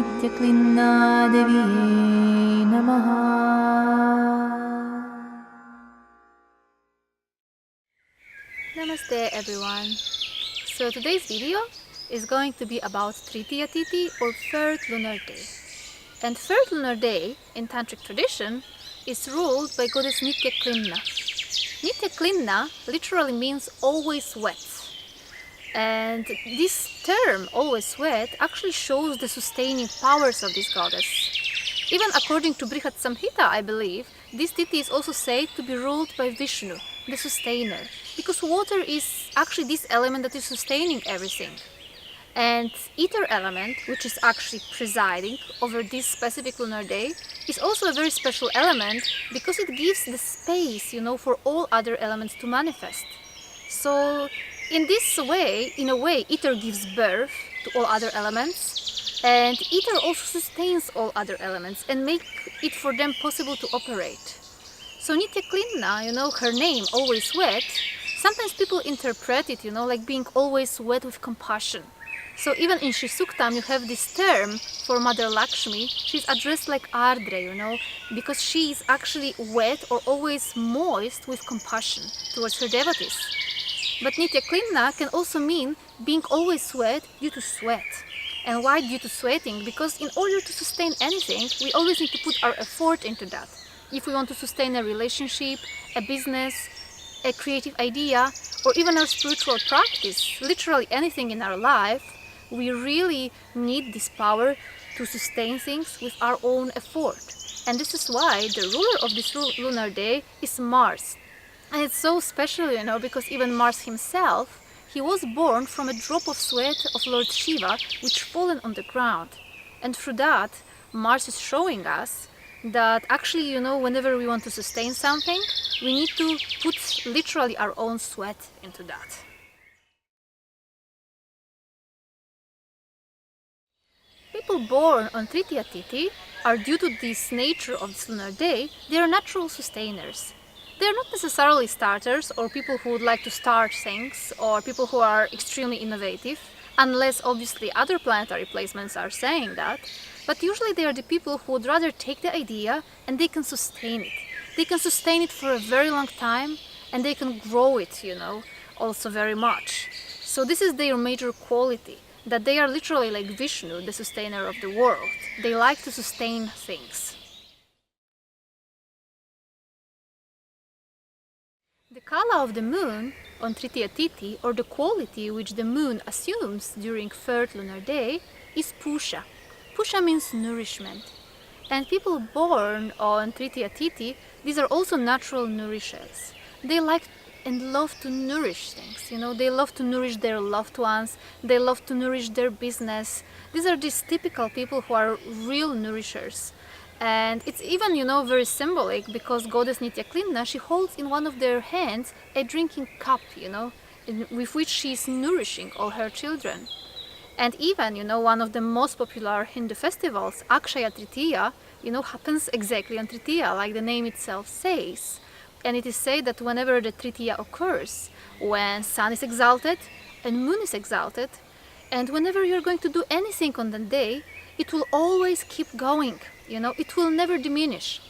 Nityaklinna Namaha. Namaste everyone. So today's video is going to be about Tritiya Tithi or third lunar day. And third lunar day in tantric tradition is ruled by Goddess Nityaklinna. Nityaklinna literally means always wet. And this term, always wet, actually shows the sustaining powers of this goddess. Even according to Brihat Samhita, I believe, this Tithi is also said to be ruled by Vishnu, the sustainer, because water is actually this element that is sustaining everything. And ether element, which is actually presiding over this specific lunar day, is also a very special element because it gives the space, for all other elements to manifest. So in this way, in a way, ether gives birth to all other elements, and ether also sustains all other elements and make it for them possible to operate. So Nityaklinna, her name, always wet, sometimes people interpret it, like being always wet with compassion. So even in Shri Suktam you have this term for Mother Lakshmi. She's addressed like Ardre, because she is actually wet or always moist with compassion towards her devotees. But Nityaklinna can also mean being always wet due to sweat. And why due to sweating? Because in order to sustain anything, we always need to put our effort into that. If we want to sustain a relationship, a business, a creative idea, or even our spiritual practice, literally anything in our life, we really need this power to sustain things with our own effort. And this is why the ruler of this lunar day is Mars. And it's so special, because even Mars himself, he was born from a drop of sweat of Lord Shiva, which fallen on the ground. And through that, Mars is showing us that actually, whenever we want to sustain something, we need to put literally our own sweat into that. People born on Tritiya Tithi are, due to this nature of this lunar day, they are natural sustainers. They are not necessarily starters or people who would like to start things or people who are extremely innovative, unless obviously other planetary placements are saying that. But usually they are the people who would rather take the idea and they can sustain it. They can sustain it for a very long time and they can grow it, also very much. So this is their major quality, that they are literally like Vishnu, the sustainer of the world. They like to sustain things. The kala of the moon on Tritiya Tithi, or the quality which the moon assumes during third lunar day, is Pusha. Pusha means nourishment. And people born on Tritiya Tithi, these are also natural nourishers. They like and love to nourish things, they love to nourish their loved ones, they love to nourish their business. These are these typical people who are real nourishers. And it's even, very symbolic because Goddess Nityaklinna, she holds in one of their hands a drinking cup, with which she is nourishing all her children. And even, one of the most popular Hindu festivals, Akshaya Tritiya, happens exactly on Tritiya, like the name itself says. And it is said that whenever the Tritiya occurs, when sun is exalted and moon is exalted, and whenever you're going to do anything on that day, it will always keep going, it will never diminish.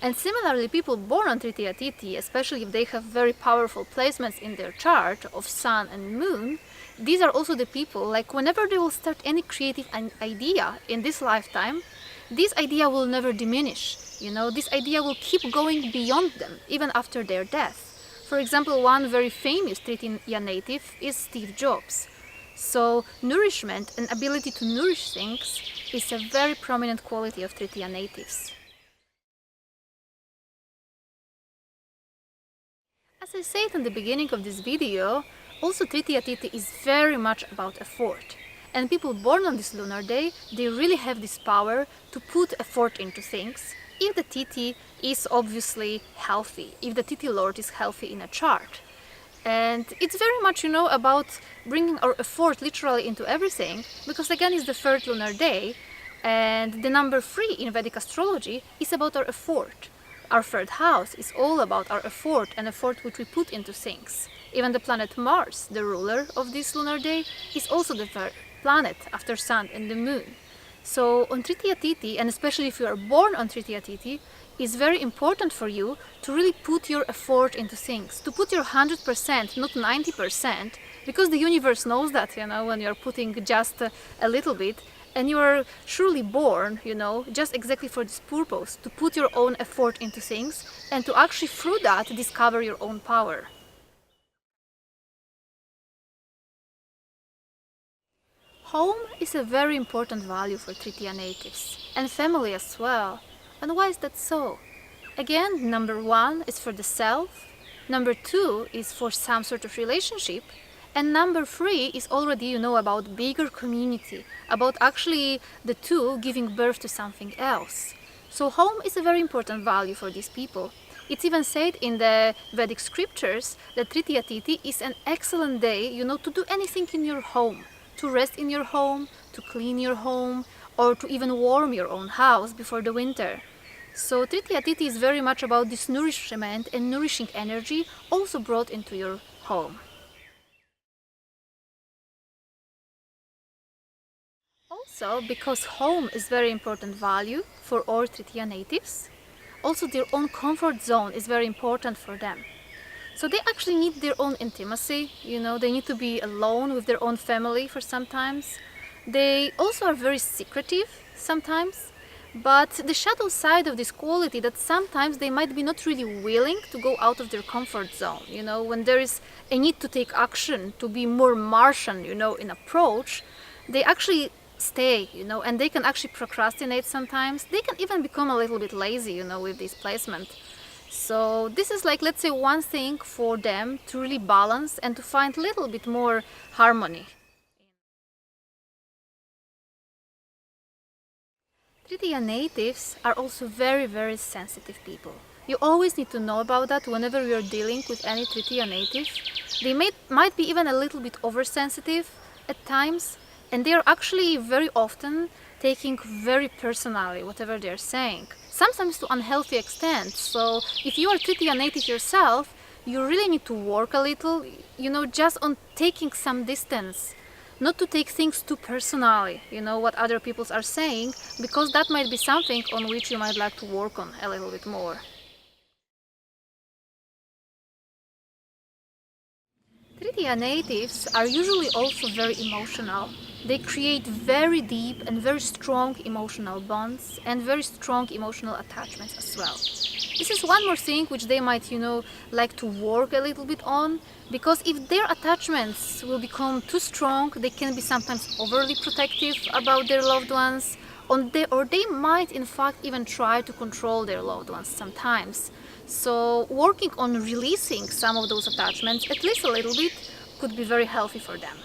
And similarly, people born on Tritiya Tithi, especially if they have very powerful placements in their chart of sun and moon, these are also the people, like whenever they will start any creative idea in this lifetime, this idea will never diminish. This idea will keep going beyond them, even after their death. For example, one very famous Tritiya native is Steve Jobs. So nourishment and ability to nourish things is a very prominent quality of Tritiya natives. As I said in the beginning of this video, also Tritiya Tithi is very much about effort. And people born on this lunar day, they really have this power to put effort into things, if the Tithi is obviously healthy, if the Tithi Lord is healthy in a chart. And it's very much, about bringing our effort literally into everything, because again it's the third lunar day, and the number 3 in Vedic Astrology is about our effort. Our third house is all about our effort and effort which we put into things. Even the planet Mars, the ruler of this lunar day, is also the third planet after Sun and the Moon. So on Tritiya Tithi, and especially if you are born on Tritiya Tithi, it's very important for you to really put your effort into things, to put your 100%, not 90%, because the universe knows that, when you're putting just a little bit, and you are surely born, just exactly for this purpose, to put your own effort into things, and to actually through that discover your own power. Home is a very important value for Tritiya natives, and family as well. And why is that so? Again, number one is for the self, number two is for some sort of relationship, and number three is already, about bigger community, about actually the two giving birth to something else. So home is a very important value for these people. It's even said in the Vedic scriptures that Tritiya Tithi is an excellent day, to do anything in your home. To rest in your home, to clean your home, or to even warm your own house before the winter. So Tritiya Tithi is very much about this nourishment and nourishing energy also brought into your home. Also, because home is very important value for all Tritiya natives, also their own comfort zone is very important for them. So they actually need their own intimacy, they need to be alone with their own family for sometimes. They also are very secretive sometimes, but the shadow side of this quality that sometimes they might be not really willing to go out of their comfort zone, when there is a need to take action, to be more Martian, in approach, they actually stay, and they can actually procrastinate sometimes. They can even become a little bit lazy, with this placement. So this is like, let's say, one thing for them to really balance and to find a little bit more harmony. Tritiya natives are also very, very sensitive people. You always need to know about that whenever you're dealing with any Tritiya native. They might be even a little bit oversensitive at times, and they are actually very often taking very personally whatever they're saying, sometimes to unhealthy extent. So if you are Tritiya native yourself, you really need to work a little, just on taking some distance, not to take things too personally, what other people are saying, because that might be something on which you might like to work on a little bit more. Tritiya natives are usually also very emotional. They create very deep and very strong emotional bonds and very strong emotional attachments as well. This is one more thing which they might, like to work a little bit on, because if their attachments will become too strong, they can be sometimes overly protective about their loved ones, or they might in fact even try to control their loved ones sometimes. So working on releasing some of those attachments, at least a little bit, could be very healthy for them.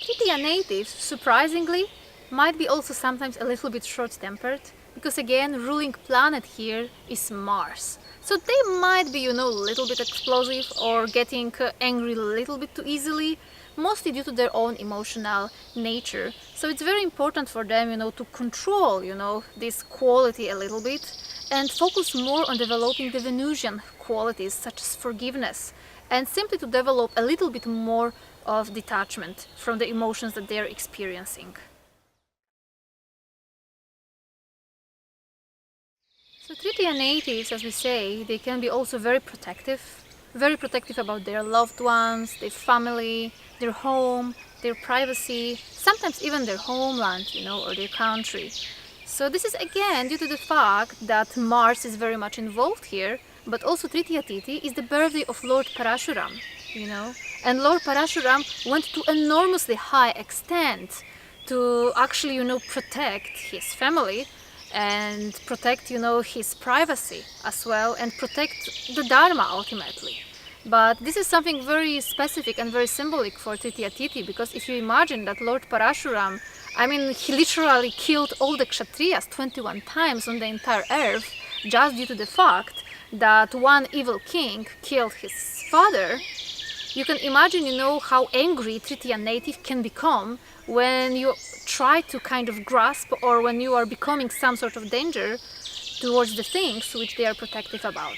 Tritiya natives, surprisingly, might be also sometimes a little bit short-tempered, because again, ruling planet here is Mars. So they might be, a little bit explosive or getting angry a little bit too easily, mostly due to their own emotional nature. So it's very important for them, to control, this quality a little bit and focus more on developing the Venusian qualities such as forgiveness, and simply to develop a little bit more of detachment from the emotions that they're experiencing. So Tritiya natives, as we say, they can be also very protective about their loved ones, their family, their home, their privacy, sometimes even their homeland, or their country. So this is again due to the fact that Mars is very much involved here, but also Tritiya Tithi is the birthday of Lord Parashuram, and Lord Parashuram went to enormously high extent to actually, protect his family and protect, his privacy as well, and protect the Dharma ultimately. But this is something very specific and very symbolic for Tritiya Tithi, because if you imagine that Lord Parashuram, he literally killed all the Kshatriyas 21 times on the entire earth, just due to the fact that one evil king killed his father. You can imagine, how angry Tritiya native can become when you try to kind of grasp, or when you are becoming some sort of danger towards the things which they are protective about.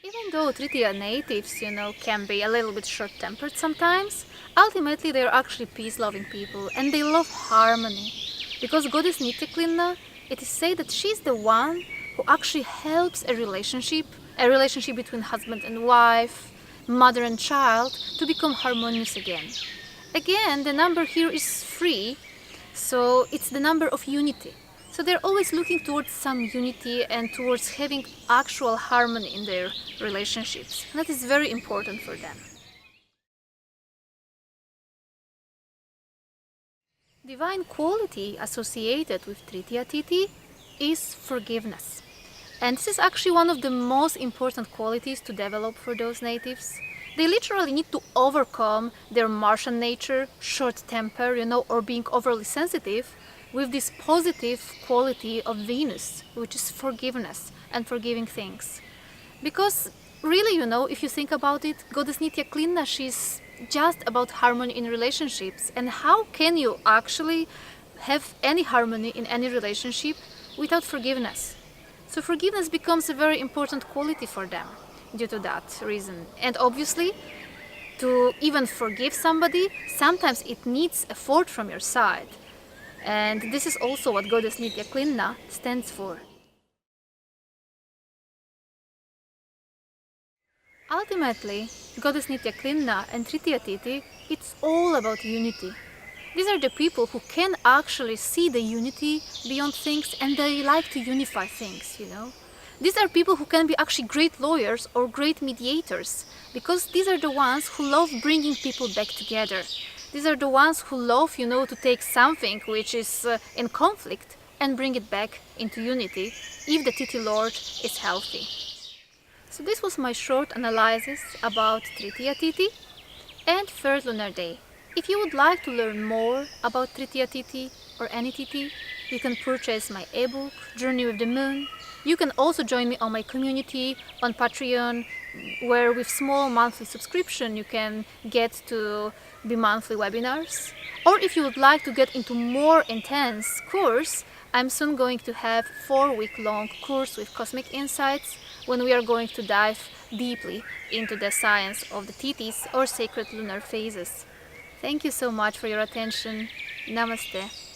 Even Even though Tritiya natives, can be a little bit short-tempered sometimes, ultimately they're actually peace-loving people and they love harmony. Because Goddess Nityaklinna, it is said that she's the one who actually helps a relationship between husband and wife, mother and child, to become harmonious again. Again, the number here is 3, so it's the number of unity. So they're always looking towards some unity and towards having actual harmony in their relationships. And that is very important for them. Divine quality associated with Tritiya Tithi is forgiveness. And this is actually one of the most important qualities to develop for those natives. They literally need to overcome their Martian nature, short temper, or being overly sensitive, with this positive quality of Venus, which is forgiveness and forgiving things. Because really, if you think about it, Goddess Nityaklinna, she's just about harmony in relationships. And how can you actually have any harmony in any relationship without forgiveness? So forgiveness becomes a very important quality for them due to that reason. And obviously, to even forgive somebody, sometimes it needs effort from your side. And this is also what Goddess Nityaklinna stands for. Ultimately, Goddess Nityaklinna and Tritiya Tithi, it's all about unity. These are the people who can actually see the unity beyond things and they like to unify things, These are people who can be actually great lawyers or great mediators, because these are the ones who love bringing people back together. These are the ones who love, to take something which is in conflict and bring it back into unity if the Tithi Lord is healthy. So this was my short analysis about Tritiya Tithi and 3rd Lunar Day. If you would like to learn more about Tritiya Tithi or any Tithi, you can purchase my ebook, Journey with the Moon. You can also join me on my community on Patreon, where with small monthly subscription you can get to the monthly webinars. Or if you would like to get into more intense course, I'm soon going to have 4-week-long course with cosmic insights, when we are going to dive deeply into the science of the Tithis or sacred lunar phases. Thank you so much for your attention. Namaste.